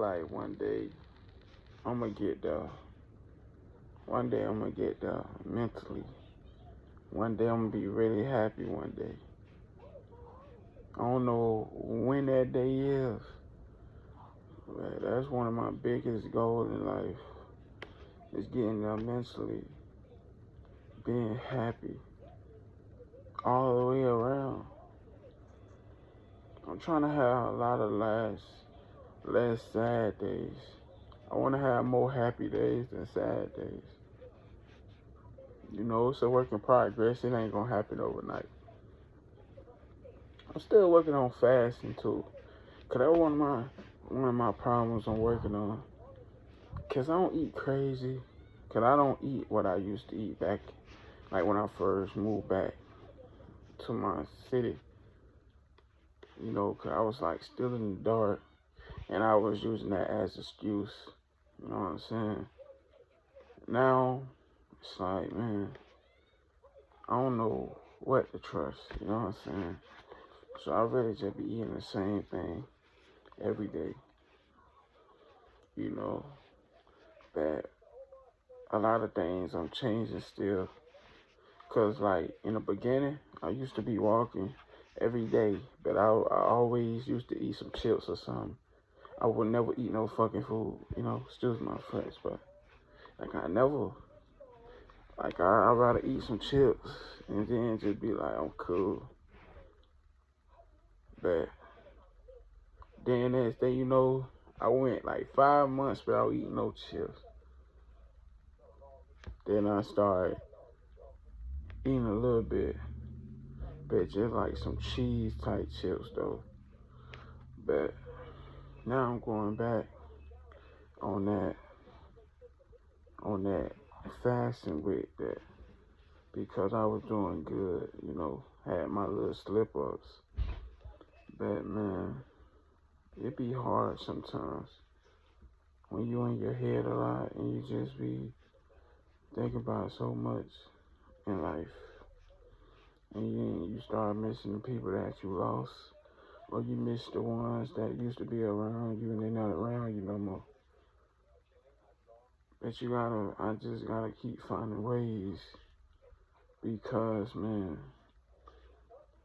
like one day I'm gonna get there. One day I'm gonna get there mentally. One day I'm gonna be really happy one day. I don't know when that day is, but that's one of my biggest goals in life, is getting there mentally, being happy all the way around. I'm trying to have a lot of less sad days. I want to have more happy days than sad days. You know, it's a work in progress. It ain't gonna happen overnight. I'm still working on fasting too, cause that's one of my problems I'm working on. Cause I don't eat crazy. Cause I don't eat what I used to eat back, like when I first moved back to my city. You know, cause I was like still in the dark, and I was using that as an excuse. You know what I'm saying? Now it's like, man, I don't know what to trust. You know what I'm saying? So I really just be eating the same thing every day. You know, but a lot of things I'm changing still. Cause like in the beginning, I used to be walking every day, but I always used to eat some chips or something. I would never eat no fucking food, you know. Excuse my French, but like I never, like I'd rather eat some chips and then just be like, I'm cool. But then next thing you know, I went like 5 months without eating no chips. Then I started eating a little bit, but just like some cheese type chips though. But now I'm going back on that on that fasting with that because I was doing good, you know, had my little slip ups. But man, it be hard sometimes when you in your head a lot and you just be thinking about so much in life. And you start missing the people that you lost, or you miss the ones that used to be around you and they're not around you no more. But I just gotta keep finding ways because, man,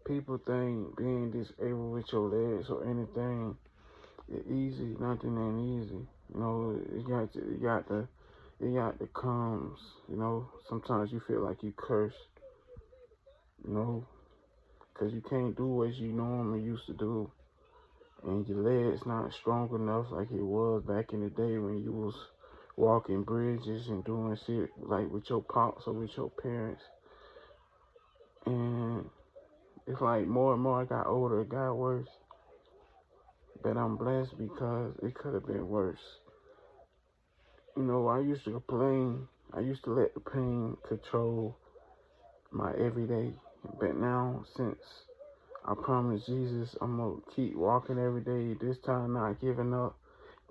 people think being disabled with your legs or anything is easy. Nothing ain't easy. You know, it got the comes. You know, sometimes you feel like you cursed. You know, because you can't do what you normally used to do, and your legs not strong enough like it was back in the day when you was walking bridges and doing shit like with your pops or with your parents. And it's like more and more I got older, it got worse. But I'm blessed because it could have been worse. You know, I used to complain. I used to let the pain control my everyday. But now, since I promise Jesus, I'm going to keep walking every day. This time, not giving up.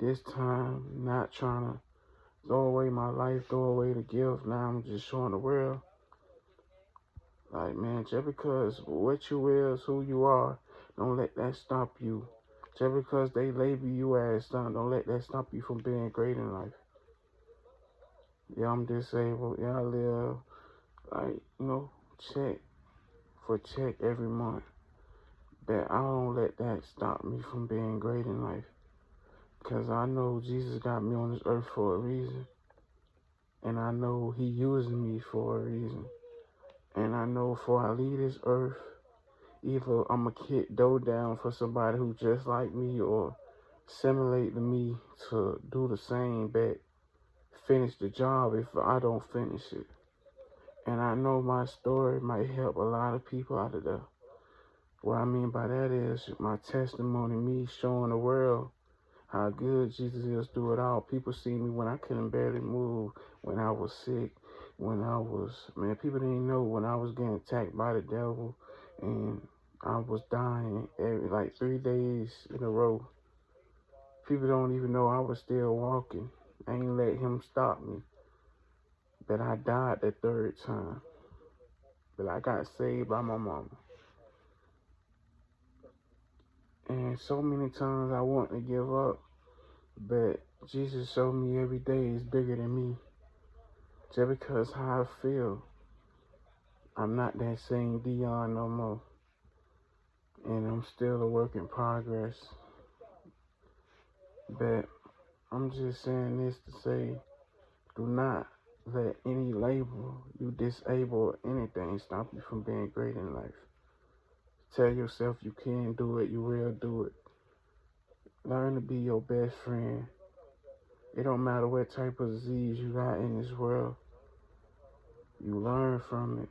This time, not trying to throw away my life, throw away the gift. Now I'm just showing the world. Like, man, just because what you is, who you are, don't let that stop you. Just because they label you as something, don't let that stop you from being great in life. Yeah, I'm disabled. Yeah, I live, like, you know, check for check every month. But I don't let that stop me from being great in life. Because I know Jesus got me on this earth for a reason. And I know he using me for a reason. And I know before I leave this earth, either I'm going to kick dough down for somebody who just like me or simulate to me to do the same, but finish the job if I don't finish it. And I know my story might help a lot of people out of there. What I mean by that is my testimony, me showing the world how good Jesus is through it all. People see me when I couldn't barely move, when I was sick, man, people didn't know when I was getting attacked by the devil and I was dying every, like 3 days in a row. People don't even know I was still walking. I ain't let him stop me. But I died the third time. But I got saved by my mama. And so many times I want to give up. But Jesus showed me every day is bigger than me. Just because how I feel, I'm not that same Dion no more. And I'm still a work in progress. But I'm just saying this to say, do not let any label you disable or anything stop you from being great in life. Tell yourself you can do it, you will do it. Learn to be your best friend. It don't matter what type of disease you got in this world. You learn from it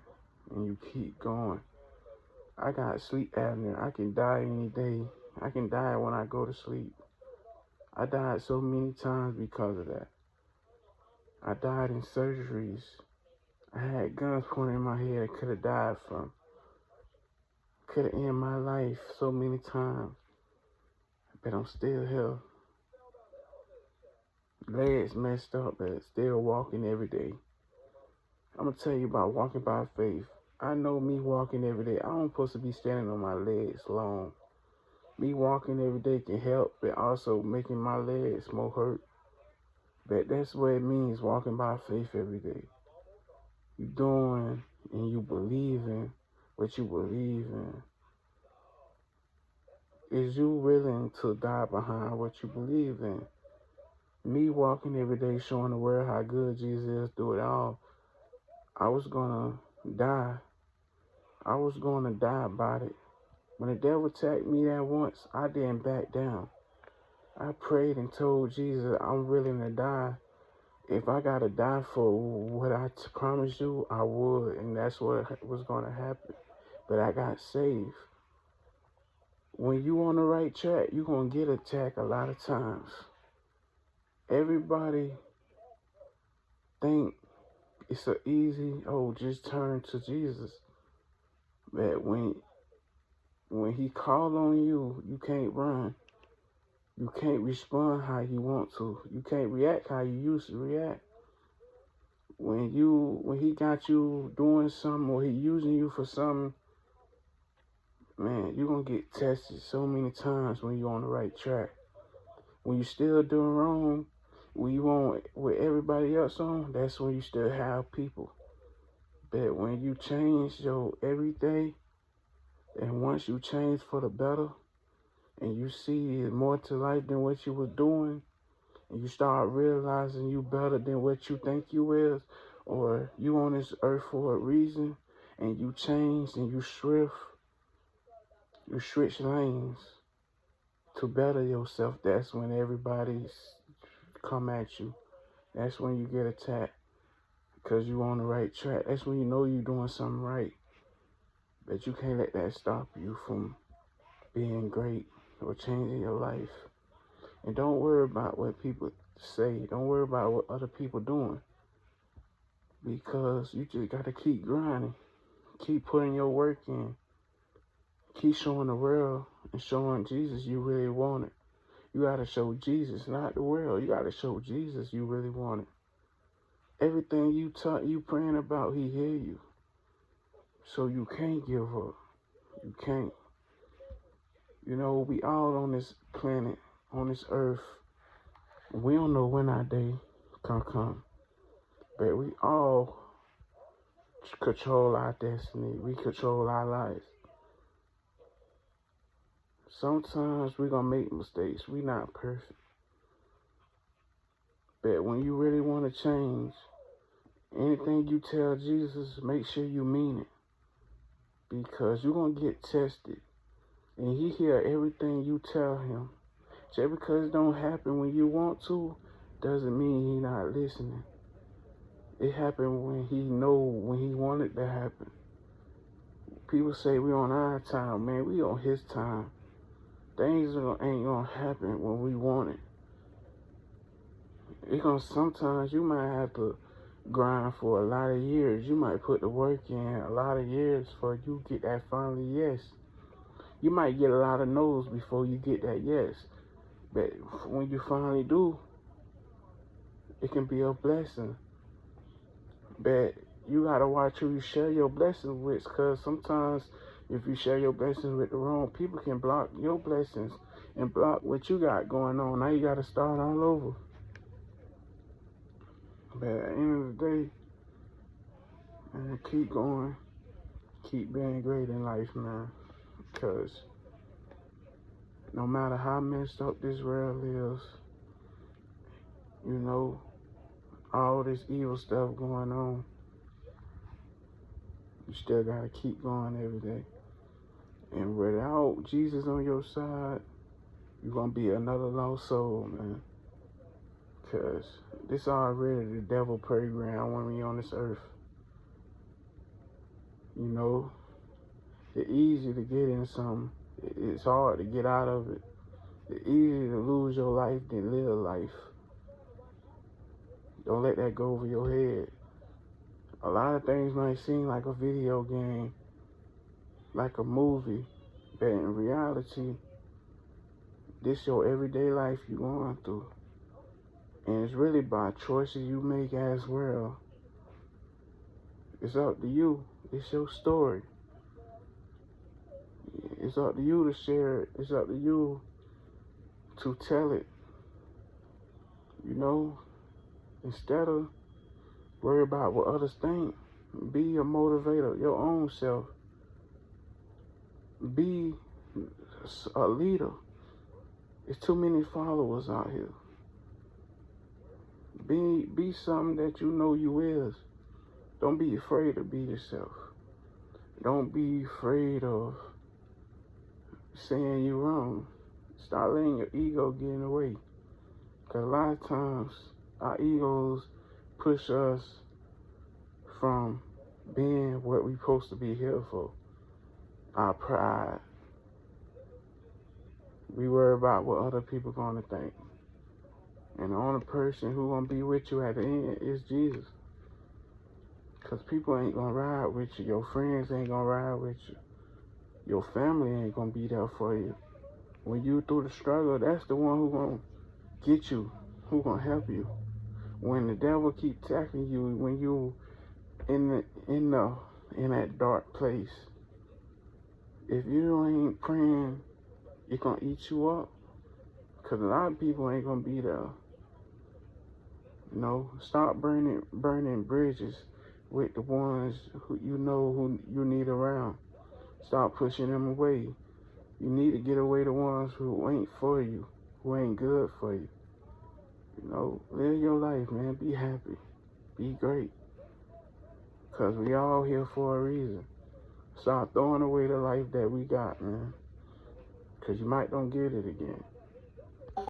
and you keep going. I got sleep apnea. I can die any day. I can die when I go to sleep. I died so many times because of that. I died in surgeries. I had guns pointed in my head I could have died from. Could have ended my life so many times. But I'm still here. Legs messed up, but still walking every day. I'm going to tell you about walking by faith. I know me walking every day, I don't supposed to be standing on my legs long. Me walking every day can help, but also making my legs more hurt. But that's what it means, walking by faith every day. You doing and you believing what you believe in. Is you willing to die behind what you believe in? Me walking every day showing the world how good Jesus is through it all. I was gonna die. I was gonna die about it. When the devil attacked me that once, I didn't back down. I prayed and told Jesus, I'm willing to die. If I gotta die for what I promised you, I would, and that's what was gonna happen. But I got saved. When you on the right track, you're gonna get attacked a lot of times. Everybody think it's an easy, just turn to Jesus. But when he called on you, you can't run. You can't respond how you want to. You can't react how you used to react. When he got you doing something or he using you for something, man, you're going to get tested so many times when you're on the right track. When you're still doing wrong, when you want with everybody else on, that's when you still have people. But when you change your everyday, and once you change for the better, and you see more to life than what you were doing, and you start realizing you better than what you think you is, or you on this earth for a reason, and you change and you switch lanes to better yourself, that's when everybody's come at you. That's when you get attacked because you on the right track. That's when you know you're doing something right. But you can't let that stop you from being great or changing your life. And don't worry about what people say. Don't worry about what other people doing. Because you just got to keep grinding. Keep putting your work in. Keep showing the world and showing Jesus you really want it. You got to show Jesus, not the world. You got to show Jesus you really want it. Everything you praying about, he hear you. So you can't give up. You can't. You know, we all on this planet, on this earth. We don't know when our day can come. But we all control our destiny. We control our lives. Sometimes we're going to make mistakes. We're not perfect. But when you really want to change, anything you tell Jesus, make sure you mean it. Because you're going to get tested. And he hear everything you tell him. Just because it don't happen when you want to, doesn't mean he not listening. It happened when he wanted to happen. People say we on our time, man. We on his time. Things ain't gonna happen when we want it. Sometimes you might have to grind for a lot of years. You might put the work in a lot of years before you get that finally yes. You might get a lot of no's before you get that yes. But when you finally do, it can be a blessing. But you gotta watch who you share your blessings with, because sometimes if you share your blessings with the wrong people, can block your blessings. and block what you got going on. Now you got to start all over. But at the end of the day, man, keep going. Keep being great in life, man. Because no matter how messed up this world is, you know, all this evil stuff going on, you still got to keep going every day. And without Jesus on your side, you're going to be another lost soul, man. Because this already the devil playground when we on this earth. You know, it's easy to get in something. It's hard to get out of it. It's easier to lose your life than live life. Don't let that go over your head. A lot of things might seem like a video game, like a movie, but in reality, this your everyday life you going through. And it's really by choices you make as well. It's up to you. It's your story. It's up to you to share it. It's up to you to tell it. You know, instead of worry about what others think, be a motivator, your own self. Be a leader. There's too many followers out here. Be something that you know you is. Don't be afraid to be yourself. Don't be afraid of saying you're wrong. Stop letting your ego get in the way. Because a lot of times, our egos push us from being what we're supposed to be here for. Our pride. We worry about what other people are going to think. And the only person who's going to be with you at the end is Jesus. Because people ain't going to ride with you. Your friends ain't going to ride with you. Your family ain't going to be there for you. When you through the struggle, that's the one who's going to get you, who's going to help you. When the devil keep tackling you, when you in that dark place, if you ain't praying, it's going to eat you up. Because a lot of people ain't going to be there. You know, stop burning bridges with the ones who you need around. Stop pushing them away. You need to get away the ones who ain't for you, who ain't good for you. You know, live your life, man. Be happy. Be great. Because we all here for a reason. Stop throwing away the life that we got, man. Because you might don't get it again.